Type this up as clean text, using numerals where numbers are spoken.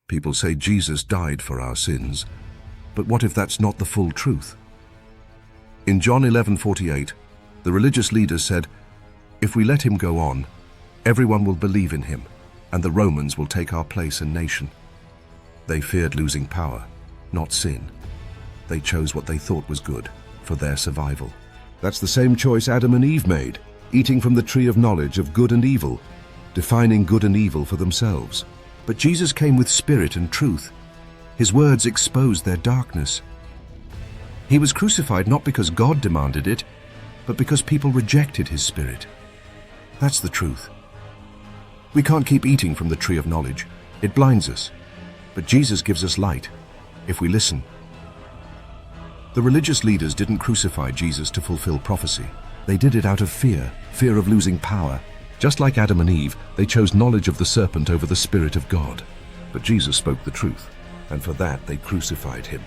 People say Jesus died for our sins, but what if that's not the full truth? In John 11:48, the religious leaders said, "If we let him go on, everyone will believe in him, and the Romans will take our place and nation." They feared losing power, not sin. They chose what they thought was good for their survival. That's the same choice Adam and Eve made, eating from the tree of knowledge of good and evil, defining good and evil for themselves. But Jesus came with spirit and truth. His words exposed their darkness. He was crucified not because God demanded it, but because people rejected his spirit. That's the truth. We can't keep eating from the tree of knowledge. It blinds us. But Jesus gives us light, if we listen. The religious leaders didn't crucify Jesus to fulfill prophecy. They did it out of fear of losing power. Just like Adam and Eve, they chose knowledge of the serpent over the Spirit of God. But Jesus spoke the truth, and for that they crucified him.